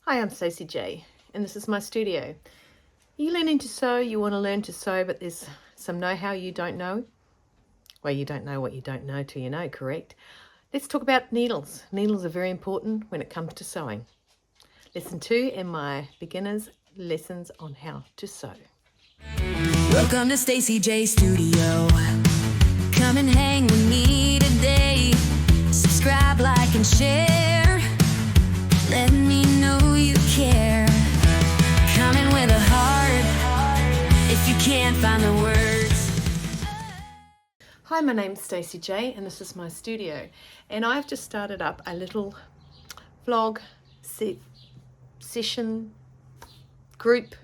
Hi, I'm Stacey J, and this is my studio. Are you learning to sew? You want to learn to sew, but there's some know-how you don't know? Well, you don't know what you don't know till you know, correct? Let's talk about needles. Needles are very important when it comes to sewing. Lesson 2 in my beginner's lessons on how to sew. Welcome to Stacey J Studio. Come and hang with me today. Subscribe, like, and share. Let me know you care. Coming with a heart if you can't find the words. Hi, my name's Stacey J, and this is my studio. And I've just started up a little vlog session group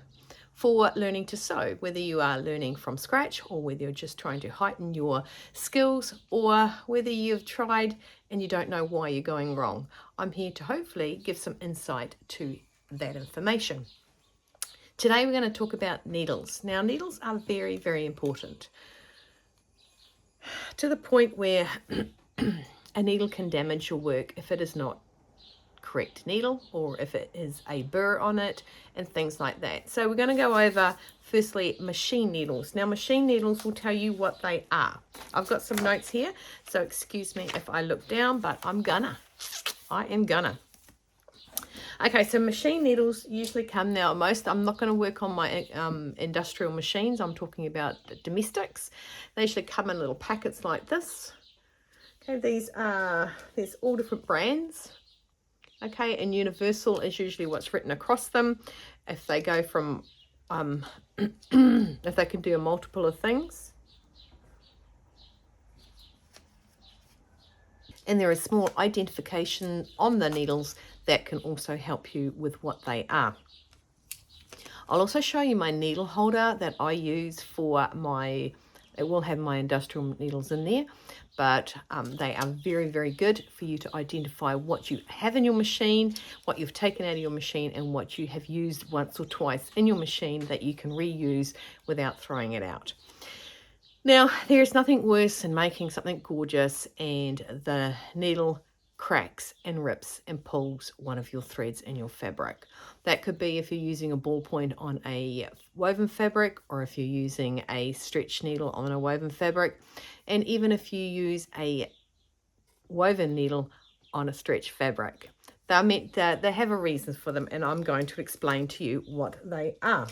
for learning to sew, whether you are learning from scratch or whether you're just trying to heighten your skills or whether you've tried and you don't know why you're going wrong. I'm here to hopefully give some insight to that information. Today we're going to talk about needles. Now, needles are very, very important to the point where a needle can damage your work if it is not correct needle or if it is a burr on it and things like that. So we're going to go over firstly machine needles. Now, machine needles will tell you what they are. I've got some notes here, so excuse me if I look down, but I am gonna. Okay, so machine needles usually come now. I'm not going to work on my industrial machines. I'm talking about domestics. They usually come in little packets like this. Okay, there's all different brands. Okay, and universal is usually what's written across them. If they go from, if they can do a multiple of things. And there is small identification on the needles that can also help you with what they are. I'll also show you my needle holder that I use for my, it will have my industrial needles in there, but they are very, very good for you to identify what you have in your machine, what you've taken out of your machine, and what you have used once or twice in your machine that you can reuse without throwing it out. Now, there is nothing worse than making something gorgeous and the needle cracks and rips and pulls one of your threads in your fabric. That could be if you're using a ballpoint on a woven fabric, or if you're using a stretch needle on a woven fabric, and even if you use a woven needle on a stretch fabric. They're meant that they have a reason for them, and I'm going to explain to you what they are.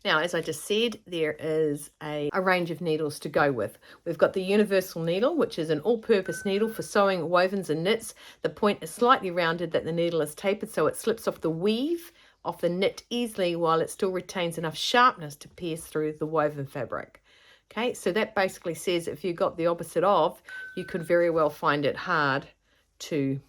Now, as I just said, there is a range of needles to go with. We've got the universal needle, which is an all-purpose needle for sewing wovens and knits. The point is slightly rounded that the needle is tapered so it slips off the weave off the knit easily while it still retains enough sharpness to pierce through the woven fabric. Okay, so that basically says if you got the opposite of, you could very well find it hard to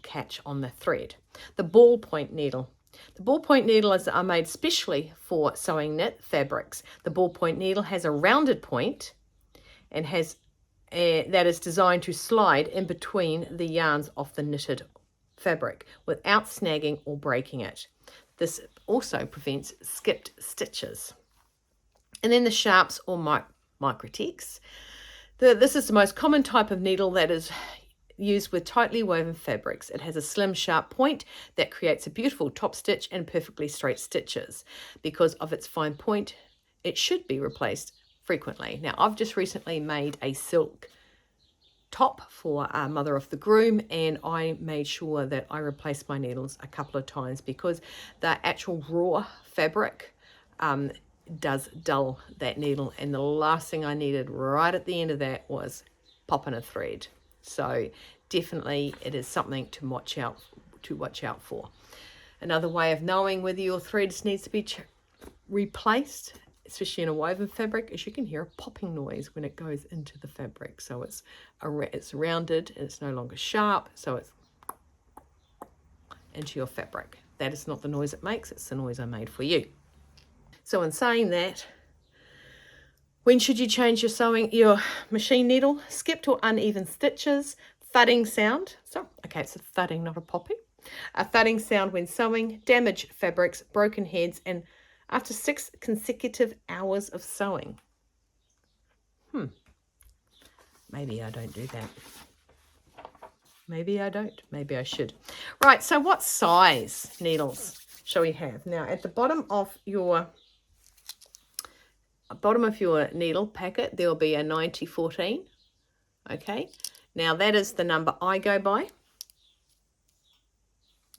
catch on the thread. The ballpoint needle. The ballpoint needles are made specially for sewing knit fabrics. The ballpoint needle has a rounded point and has that is designed to slide in between the yarns of the knitted fabric without snagging or breaking it. This also prevents skipped stitches. And then the sharps or microtex. This is the most common type of needle that is used with tightly woven fabrics. It has a slim, sharp point that creates a beautiful top stitch and perfectly straight stitches. Because of its fine point, it should be replaced frequently. Now, I've just recently made a silk top for Mother of the Groom, and I made sure that I replaced my needles a couple of times because the actual raw fabric does dull that needle, and the last thing I needed right at the end of that was popping a thread. So definitely it is something to watch out for. Another way of knowing whether your threads needs to be replaced, especially in a woven fabric, is you can hear a popping noise when it goes into the fabric. So it's rounded and it's no longer sharp, so it's into your fabric. That is not the noise it makes, it's the noise I made for you. So in saying that, when should you change your machine needle? Skipped or uneven stitches, thudding sound. So, okay, it's a thudding, not a popping. A thudding sound when sewing, damaged fabrics, broken heads, and after 6 consecutive hours of sewing. Maybe I don't do that. Maybe I don't. Maybe I should. Right, so what size needles shall we have? Now, at the bottom of your needle packet, there will be a 90-14. Okay, now that is the number I go by.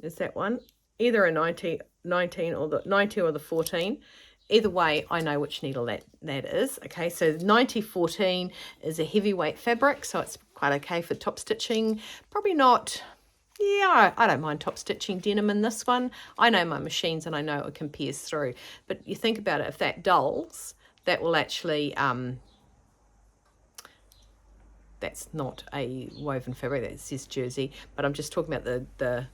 Is that one? Either a 19 or the 90 or the 14. Either way, I know which needle that is. Okay, so 90-14 is a heavyweight fabric, so it's quite okay for top stitching. Probably not, yeah, I don't mind top stitching denim in this one. I know my machines and I know it can pierce through. But you think about it, if that dulls, that will actually, that's not a woven fabric, that's just jersey. But I'm just talking about the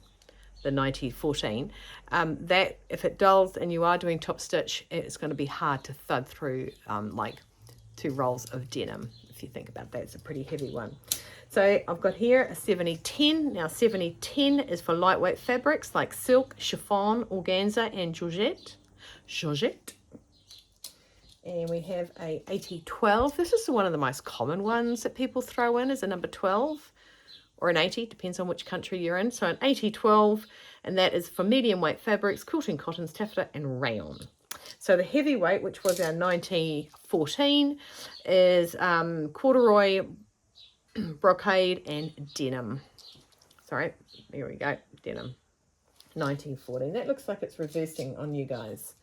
90-14, that if it dulls and you are doing top stitch, it's going to be hard to thud through like 2 rolls of denim. If you think about that, it's a pretty heavy one. So I've got here a 70-10. Now 70-10 is for lightweight fabrics like silk, chiffon, organza, and georgette. And we have a 80-12. This is one of the most common ones that people throw in, is a number 12. Or an 80, depends on which country you're in. So an 80-12, and that is for medium weight fabrics, quilting cottons, taffeta, and rayon. So the heavyweight, which was our 90-14, is corduroy, brocade, and denim. Sorry, here we go, denim. 90-14. That looks like it's reversing on you guys.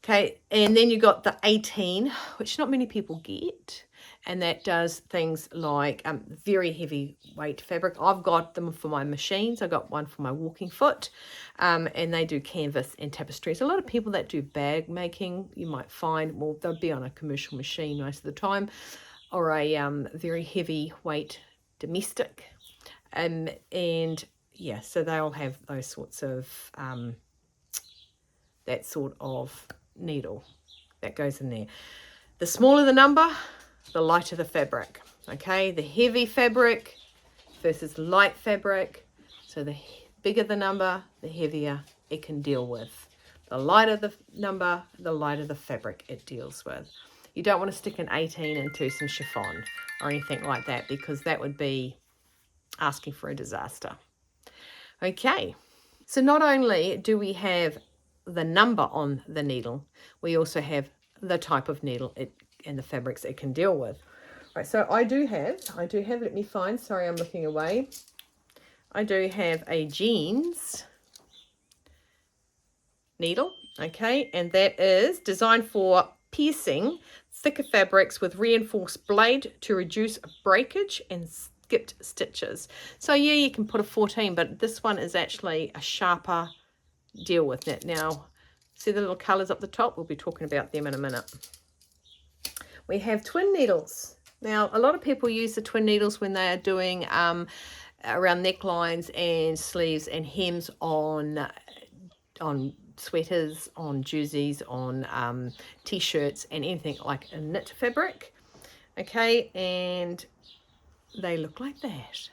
Okay, and then you got the 18, which not many people get. And that does things like very heavy weight fabric. I've got them for my machines. I got one for my walking foot, and they do canvas and tapestries. A lot of people that do bag making, you might find, well, they'll be on a commercial machine most of the time, or a very heavy weight domestic. And yeah, so they'll have those sorts of, that sort of needle that goes in there. The smaller the number, the lighter the fabric. Okay, the heavy fabric versus light fabric. So the bigger the number, the heavier it can deal with. The lighter the number, the lighter the fabric it deals with. You don't want to stick an 18 into some chiffon or anything like that, because that would be asking for a disaster. Okay, so not only do we have the number on the needle, we also have the type of needle and the fabrics it can deal with. Right, so I do have, let me find, sorry, I'm looking away. I do have a jeans needle, okay, and that is designed for piercing thicker fabrics with reinforced blade to reduce breakage and skipped stitches. So yeah, you can put a 14, but this one is actually a sharper deal with it. Now, see the little colours up the top? We'll be talking about them in a minute. We have twin needles. Now, a lot of people use the twin needles when they are doing around necklines and sleeves and hems on sweaters, on jerseys, on t-shirts, and anything like a knit fabric. Okay, and they look like that.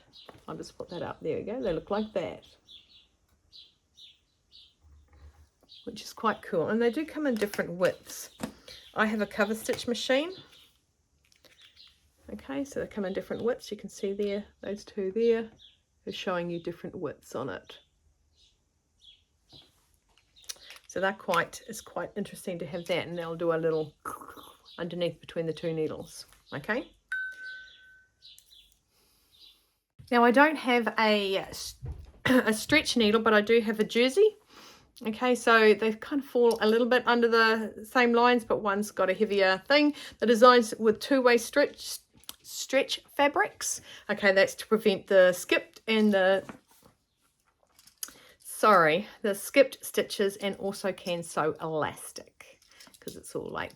I'll just put that up. There we go. They look like that, which is quite cool. And they do come in different widths. I have a cover stitch machine. Okay, so they come in different widths. You can see there, those two there are showing you different widths on it. So it's quite interesting to have that, and they'll do a little underneath between the two needles. Okay. Now I don't have a stretch needle, but I do have a jersey. Okay, so they kind of fall a little bit under the same lines, but one's got a heavier thing. The design's with two-way stretch fabrics. Okay, that's to prevent the skipped stitches, and also can sew elastic, because it's all like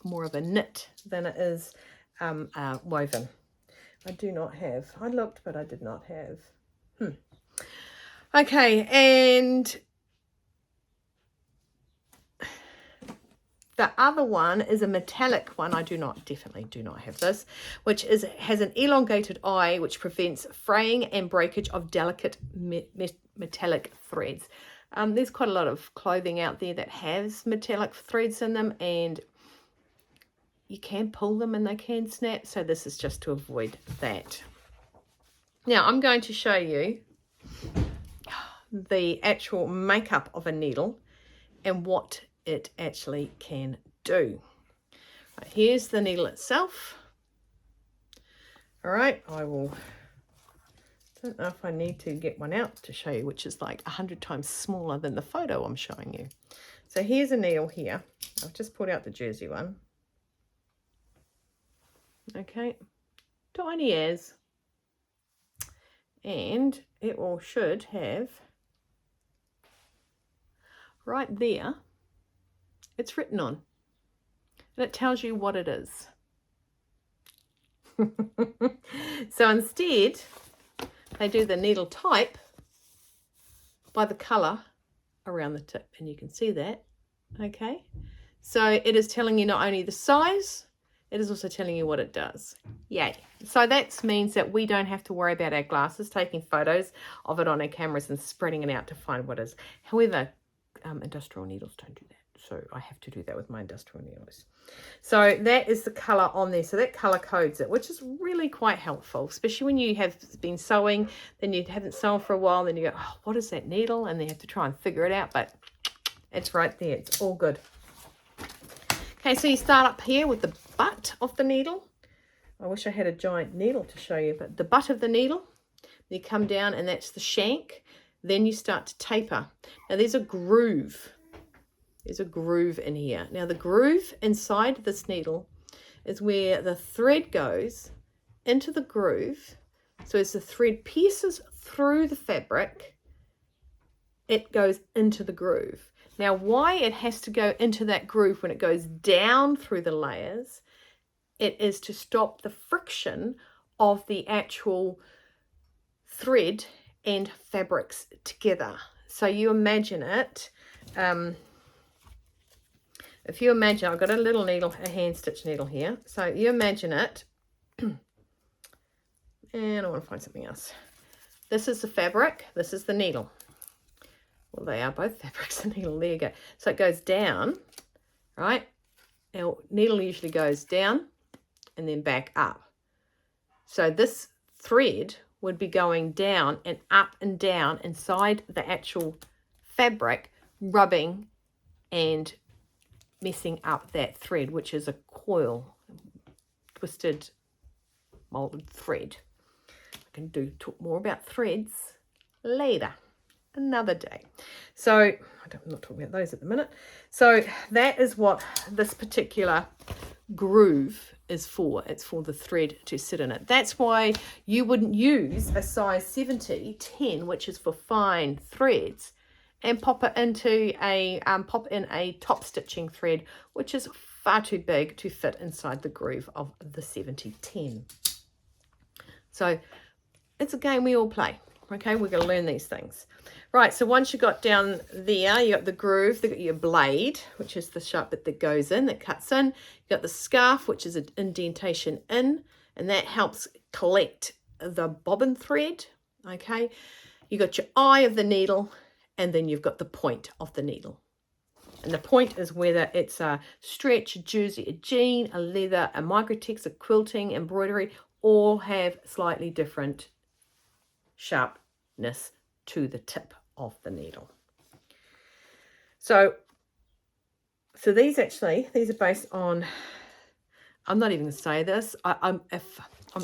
more of a knit than it is woven. I looked, but I did not have. Okay, and the other one is a metallic one. I definitely do not have this, which has an elongated eye, which prevents fraying and breakage of delicate metallic threads. There's quite a lot of clothing out there that has metallic threads in them, and you can pull them and they can snap. So this is just to avoid that. Now I'm going to show you the actual makeup of a needle and what it actually can do. Right, here's the needle itself. All right, don't know if I need to get one out to show you, which is like 100 times smaller than the photo I'm showing you. So here's a needle here. I've just pulled out the jersey one. Okay, tiny as. And it all should have, right there, it's written on. And it tells you what it is. So instead, they do the needle type by the colour around the tip, and you can see that. Okay, so it is telling you not only the size, it is also telling you what it does. Yay. So that means that we don't have to worry about our glasses, taking photos of it on our cameras and spreading it out to find what it is. However, industrial needles don't do that. So I have to do that with my industrial needles. So that is the colour on there. So that colour codes it, which is really quite helpful, especially when you have been sewing, then you haven't sewn for a while, then you go, oh, what is that needle? And then you have to try and figure it out, but it's right there. It's all good. Okay, so you start up here with the butt of the needle. I wish I had a giant needle to show you, but the butt of the needle, you come down and that's the shank. Then you start to taper. Now there's a groove. There's a groove in here. Now the groove inside this needle is where the thread goes into the groove. So as the thread pierces through the fabric, it goes into the groove. Now why it has to go into that groove when it goes down through the layers, it is to stop the friction of the actual thread and fabrics together. So you imagine it, if you imagine, I've got a little needle, a hand stitch needle here. So you imagine it, and I want to find something else. This is the fabric, this is the needle. Well, they are both fabrics and needle. There you go. So it goes down, right? Now, needle usually goes down and then back up. So this thread would be going down and down inside the actual fabric, rubbing and messing up that thread, which is a coil, twisted molded thread. I can talk more about threads later, another day. So I'm not talking about those at the minute. So that is what this particular groove is for. It's for the thread to sit in it. That's why you wouldn't use a size 70-10, which is for fine threads, and pop it into a pop in a top stitching thread, which is far too big to fit inside the groove of the 70-10. So it's a game we all play. Okay, we're going to learn these things. Right, so once you got down there, you got the groove, you got your blade, which is the sharp bit that goes in, that cuts in. You got the scarf, which is an indentation in, and that helps collect the bobbin thread. Okay, you got your eye of the needle, and then you've got the point of the needle. And the point is whether it's a stretch, a jersey, a jean, a leather, a microtex, a quilting, embroidery, all have slightly different sharpness to the tip of the needle. So these are based on, I'm not even going to say this, I'm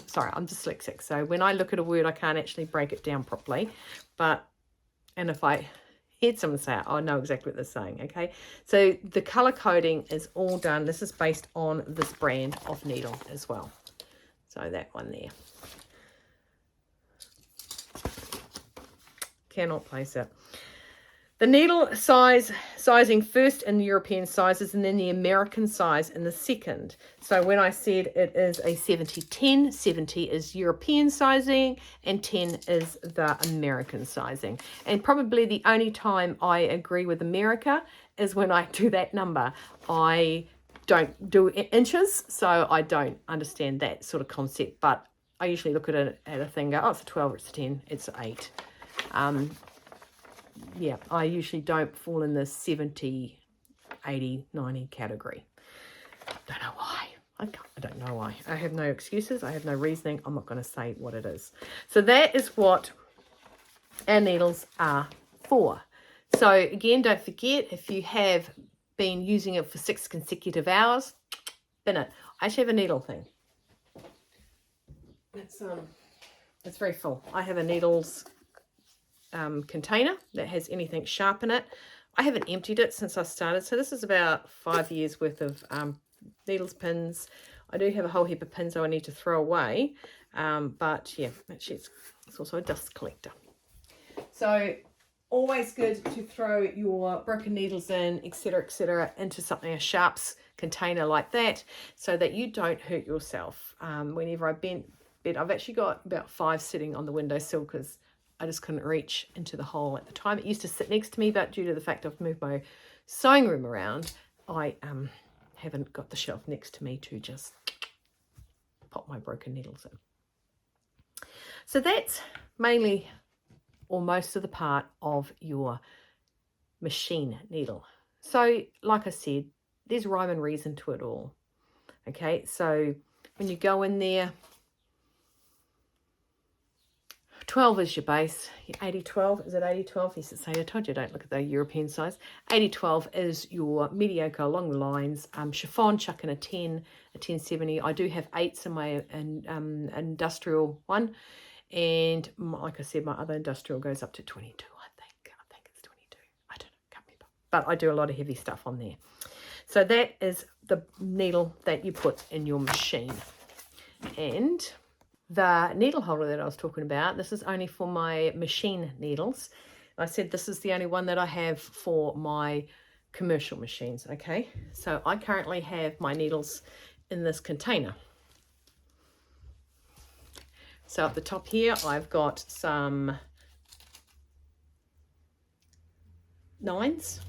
sorry, I'm dyslexic, so when I look at a word I can't actually break it down properly, and if I heard someone say it, I know exactly what they're saying. Okay, so the color coding is all done. This is based on this brand of needle as well, so that one there. Cannot place it. The needle sizing first in the European sizes and then the American size in the second. So when I said it is a 70-10, 70 is European sizing and 10 is the American sizing. And probably the only time I agree with America is when I do that number. I don't do inches, so I don't understand that sort of concept, but I usually look at a thing and go, oh, it's a 12 or it's a 10, it's an 8. Yeah, I usually don't fall in the 70, 80, 90 category. Don't know why. I don't know why. I have no excuses. I have no reasoning. I'm not going to say what it is. So that is what our needles are for. So again, don't forget, if you have been using it for 6 consecutive hours, bin it. I actually have a needle thing. It's very full. I have a needles container that has anything sharp in it. I haven't emptied it since I started, so this is about 5 years worth of needles, pins. I do have a whole heap of pins I need to throw away, but yeah, actually it's also a dust collector. So always good to throw your broken needles in, etc., into something, a sharps container like that, so that you don't hurt yourself. Whenever I bed, I've actually got about 5 sitting on the windowsill because I just couldn't reach into the hole at the time. It used to sit next to me, but due to the fact I've moved my sewing room around, I haven't got the shelf next to me to just pop my broken needles in. So that's mainly or most of the part of your machine needle. So like I said, there's rhyme and reason to it all. Okay, so when you go in there, 12 is your base. 80-12, is it 80-12? Yes, it's 80. I told you don't look at the European size. 80-12 is your mediocre along the lines. Chiffon, chuck in a 10, a 1070. I do have 8s in my industrial one. And like I said, my other industrial goes up to 22, I think it's 22. I don't know, can't remember. But I do a lot of heavy stuff on there. So that is the needle that you put in your machine. And the needle holder that I was talking about, this is only for my machine needles. I said this is the only one that I have for my commercial machines, okay? So I currently have my needles in this container. So at the top here, I've got some 9s,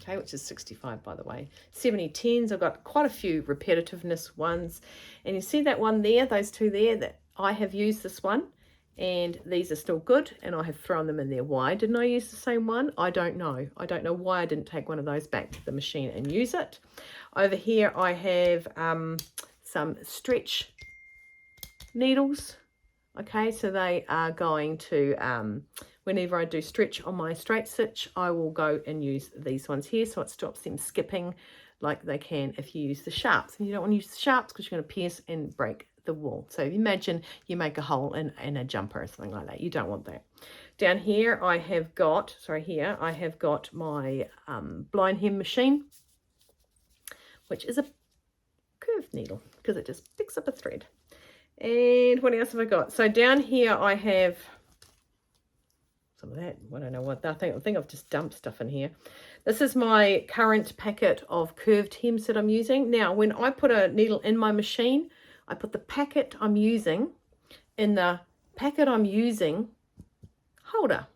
okay, which is 65 by the way. 70-10s, I've got quite a few repetitiveness ones. And you see that one there, those 2 there, that I have used this one, and these are still good, and I have thrown them in there. Why didn't I use the same one? I don't know. I don't know why I didn't take one of those back to the machine and use it. Over here I have some stretch needles. Okay, so they are going to, whenever I do stretch on my straight stitch, I will go and use these ones here, so it stops them skipping like they can if you use the sharps. And you don't want to use the sharps because you're going to pierce and break the wool. So imagine you make a hole in a jumper or something like that. You don't want that. Down here I have got, I have got my blind hem machine, which is a curved needle because it just picks up a thread. And what else have I got? So down here I have some of that. I don't know what, I think I've just dumped stuff in here. This is my current packet of curved hems that I'm using. Now, when I put a needle in my machine, I put the packet I'm using in the packet I'm using holder.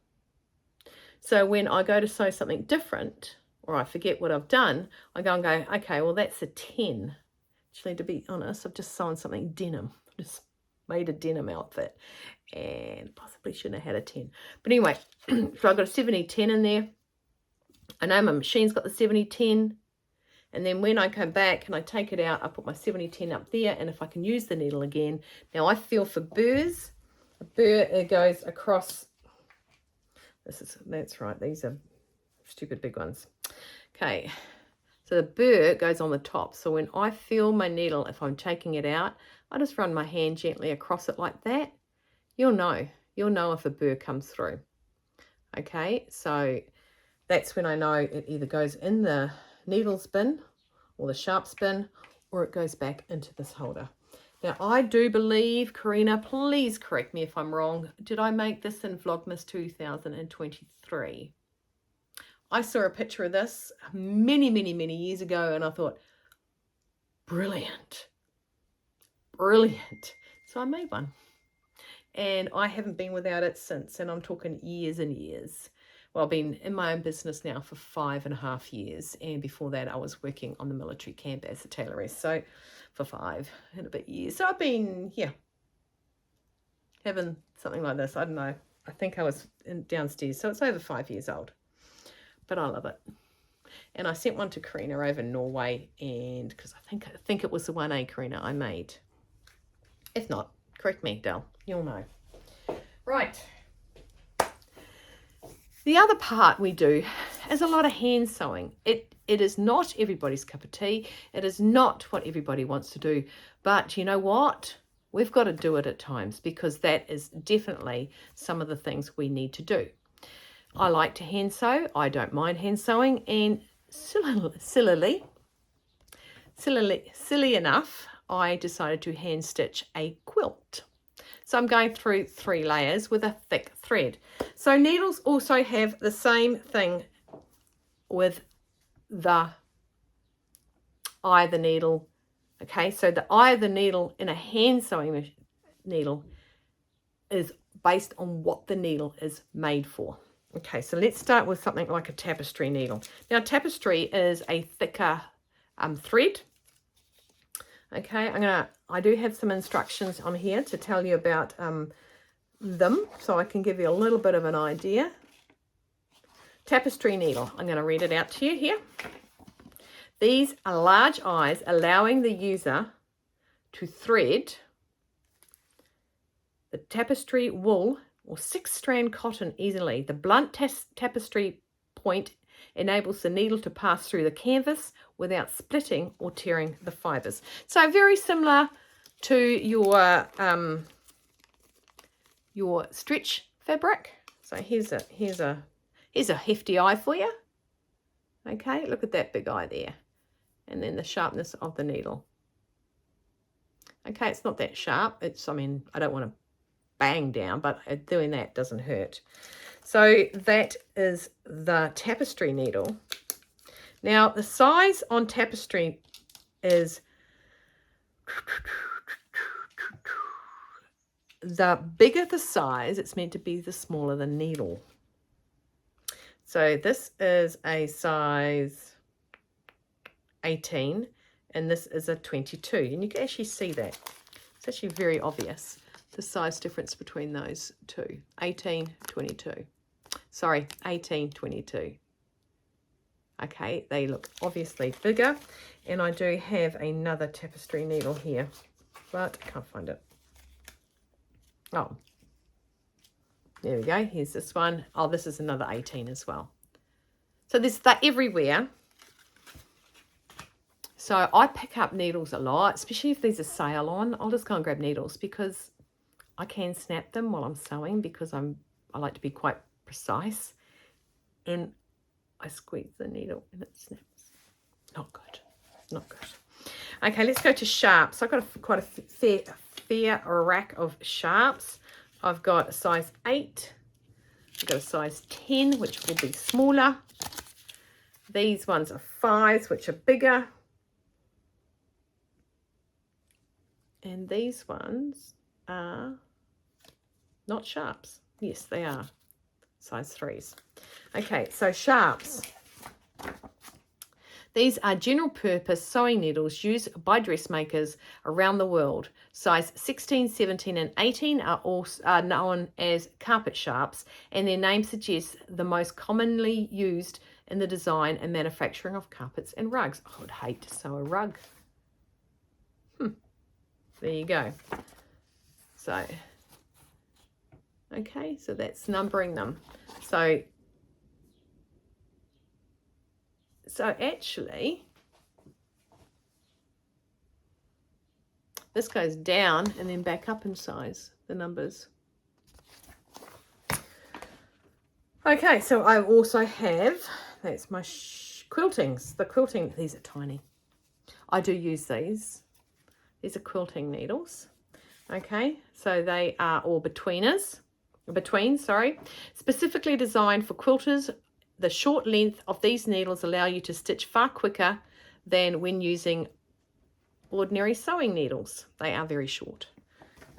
So when I go to sew something different, or I forget what I've done, I go and go, okay, well, that's a 10. Actually, to be honest, I've just sewn something denim. Just made a denim outfit and possibly shouldn't have had a 10. But anyway, so I've got a 70-10 in there. I know my machine's got the 70-10. And then when I come back and I take it out, I put my 70-10 up there. And if I can use the needle again. Now I feel for burrs. A burr goes across. That's right. These are stupid big ones. Okay. So the burr goes on the top. So when I feel my needle, if I'm taking it out, I just run my hand gently across it like that. You'll know if a burr comes through. Okay, so that's when I know it either goes in the needles bin or the sharps bin, or it goes back into this holder. Now I do believe, Karina, please correct me if I'm wrong, did I make this in Vlogmas 2023? I saw a picture of this many years ago and I thought, brilliant. So I made one. And I haven't been without it since, and I'm talking years and years. Well, I've been in my own business now for 5.5 years, and before that I was working on the military camp as a tailoress, so for 5 and a bit years. So I've been, having something like this. I don't know. I think I was downstairs, so it's over 5 years old. But I love it. And I sent one to Karina over in Norway, and because I think it was the 1A, Karina, I made. If not, correct me, Del. You'll know. Right. The other part we do is a lot of hand sewing. It is not everybody's cup of tea. It is not what everybody wants to do. But you know what? We've got to do it at times, because that is definitely some of the things we need to do. I like to hand sew. I don't mind hand sewing. And silly enough, I decided to hand stitch a quilt. So I'm going through 3 layers with a thick thread. So needles also have the same thing with the eye of the needle. Okay, so the eye of the needle in a hand sewing needle is based on what the needle is made for. Okay, so let's start with something like a tapestry needle. Now, tapestry is a thicker thread. Okay, I do have some instructions on here to tell you about them, so I can give you a little bit of an idea. Tapestry needle, I'm going to read it out to you here. These are large eyes, allowing the user to thread the tapestry wool or 6-strand cotton easily. The blunt tapestry point enables the needle to pass through the canvas without splitting or tearing the fibers. So very similar to your stretch fabric. So here's a hefty eye for you. Okay, look at that big eye there. And then the sharpness of the needle. Okay, it's not that sharp. I mean, I don't want to bang down, but doing that doesn't hurt. So that is the tapestry needle. Now, the size on tapestry is the bigger the size, it's meant to be the smaller the needle. So this is a size 18 and this is a 22, and you can actually see that. It's actually very obvious, the size difference between those two. 18, 22. Sorry, 18, 22. Okay, they look obviously bigger, and I do have another tapestry needle here, but I can't find it. Oh, there we go. Here's this one. Oh, this is another 18 as well. So they're everywhere. So I pick up needles a lot, especially if there's a sale on. I'll just go and grab needles because I can snap them while I'm sewing, because I like to be quite precise. And I squeeze the needle and it snaps. Not good. Not good. Okay, let's go to sharps. I've got quite a fair rack of sharps. I've got a size 8. I've got a size 10, which will be smaller. These ones are 5s, which are bigger. And these ones are not sharps. Yes, they are. Size 3s. Okay, so sharps. These are general purpose sewing needles used by dressmakers around the world. Size 16, 17 and 18 are known as carpet sharps, and their name suggests the most commonly used in the design and manufacturing of carpets and rugs. I would hate to sew a rug. There you go. So, okay, so that's numbering them. So actually, this goes down and then back up in size, the numbers. Okay, so I also have, that's my quiltings. The quilting, these are tiny. I do use these. These are quilting needles. Okay, so they are all betweens, specifically designed for quilters. The short length of these needles allow you to stitch far quicker than when using ordinary sewing needles. They are very short.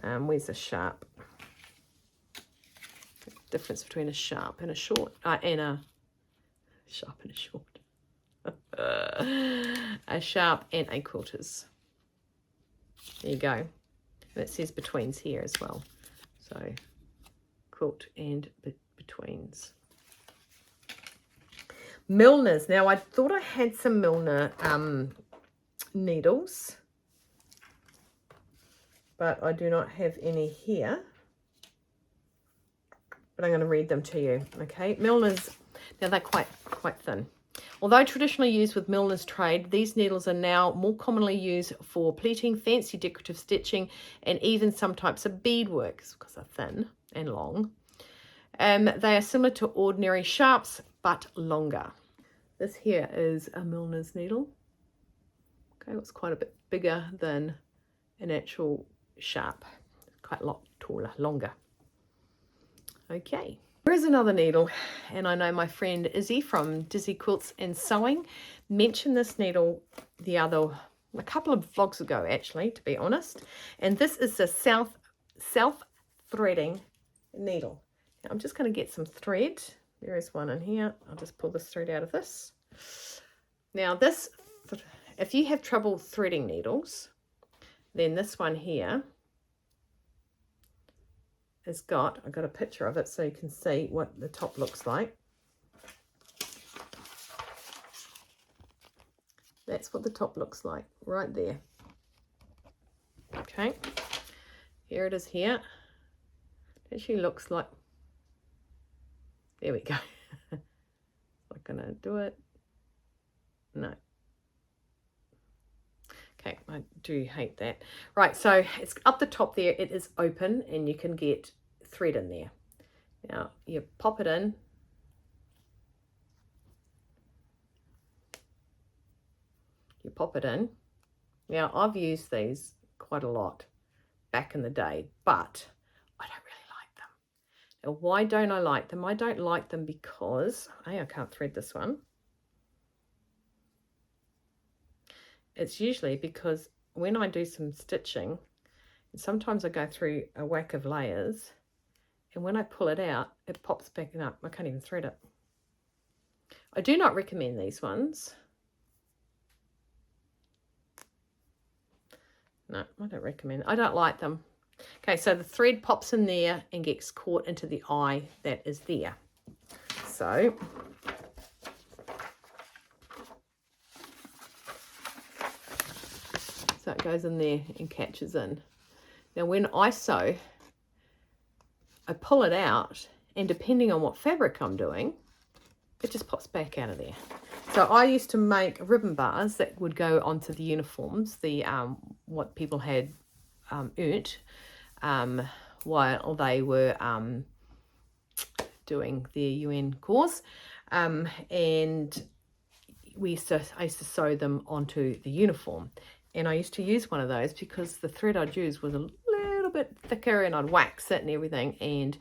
Where's a sharp? Difference between a sharp and a short, and a sharp and a short. A sharp and a quilters. There you go. And it says betweens here as well. So quilt and betweens. Milner's. Now, I thought I had some Milner needles, but I do not have any here. But I'm going to read them to you. Okay, Milner's. Now, they're quite thin. Although traditionally used with Milner's trade, these needles are now more commonly used for pleating, fancy decorative stitching, and even some types of beadwork because they're thin and long. They are similar to ordinary sharps, but longer. This here is a Milner's needle. Okay, it's quite a bit bigger than an actual sharp. Quite a lot taller, longer. Okay. Here's another needle, and I know my friend Izzy from Dizzy Quilts and Sewing mentioned this needle a couple of vlogs ago, actually, to be honest. And this is the self-threading needle. Now, I'm just going to get some thread. There is one in here. I'll just pull this thread out of this. Now, this, if you have trouble threading needles, then this one here I've got a picture of it so you can see what the top looks like. That's what the top looks like right there. Okay, here it is here. It actually looks like, there we go. Not gonna do it. No. Okay, I do hate that. Right, so it's up the top there. It is open and you can get thread in there. Now, you pop it in. You pop it in. Now, I've used these quite a lot back in the day, but I don't really like them. Now, why don't I like them? I don't like them because, I can't thread this one. It's usually because when I do some stitching, sometimes I go through a whack of layers, and when I pull it out, it pops back up. I can't even thread it. I do not recommend these ones. No, I don't recommend. I don't like them. Okay, so the thread pops in there and gets caught into the eye that is there. So it goes in there and catches in. Now when I sew, I pull it out, and depending on what fabric I'm doing, it just pops back out of there. So I used to make ribbon bars that would go onto the uniforms, the what people had earned while they were doing their UN course, and I used to sew them onto the uniform. And I used to use one of those because the thread I'd use was a little bit thicker, and I'd wax it and everything, and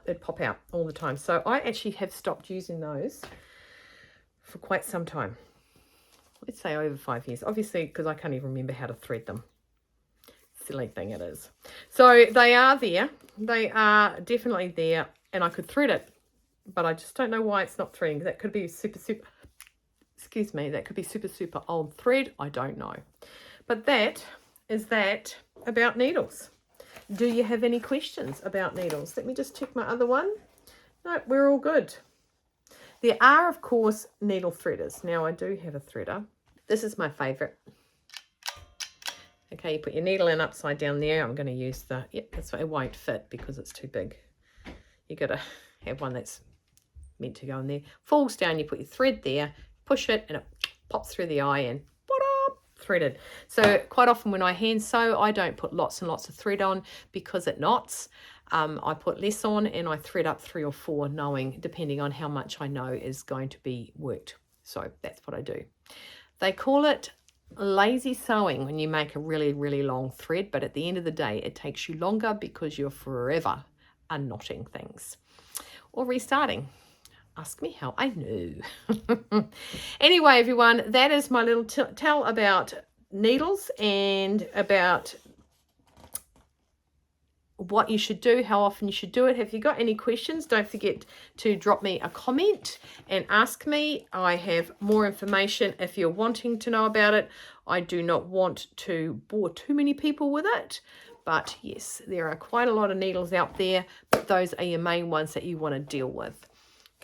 it'd pop out all the time. So I actually have stopped using those for quite some time. Let's say over 5 years. Obviously, because I can't even remember how to thread them. Silly thing it is. So they are there. They are definitely there, and I could thread it, but I just don't know why it's not threading. That could be super, that could be super old thread. I don't know. But that is that about needles. Do you have any questions about needles? Let me just check my other one. No, we're all good. There are, of course, needle threaders. Now, I do have a threader. This is my favourite. Okay, you put your needle in upside down there. I'm going to use that's why it won't fit because it's too big. You got to have one that's meant to go in there. Falls down, you put your thread there, push it, and it pops through the eye and threaded. So quite often when I hand sew, I don't put lots and lots of thread on because it knots. I put less on and I thread up 3 or 4, knowing, depending on how much I know is going to be worked. So that's what I do. They call it lazy sewing when you make a really, really long thread, but at the end of the day, it takes you longer because you're forever unknotting things or restarting. Ask me how I know. Anyway, everyone, that is my little tell about needles and about what you should do, how often you should do it. If you got any questions, don't forget to drop me a comment and ask me. I have more information if you're wanting to know about it. I do not want to bore too many people with it. But yes, there are quite a lot of needles out there, but those are your main ones that you want to deal with.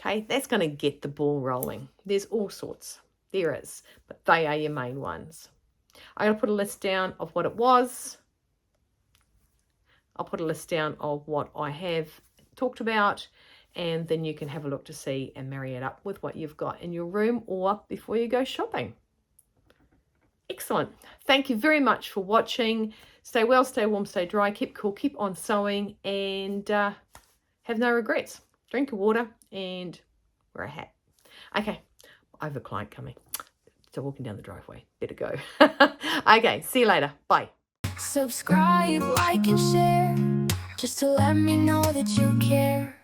Okay, that's going to get the ball rolling. There's all sorts. There is, but they are your main ones. I'm going to put a list down of what it was. I'll put a list down of what I have talked about, and then you can have a look to see and marry it up with what you've got in your room or before you go shopping. Excellent. Thank you very much for watching. Stay well, stay warm, stay dry, keep cool, keep on sewing, and have no regrets. Drink your water and wear a hat. Okay, I have a client coming. So walking down the driveway. Better go. Okay, see you later. Bye. Subscribe, like, and share, just to let me know that you care.